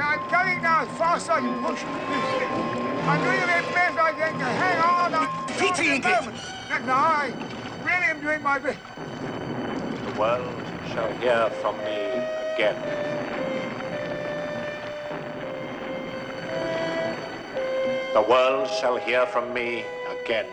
I'm going now as fast as I can push. I'm doing the best I can to hang on. Pity, Ingrid. No, I really am doing my best. The world shall hear from me again. The world shall hear from me again.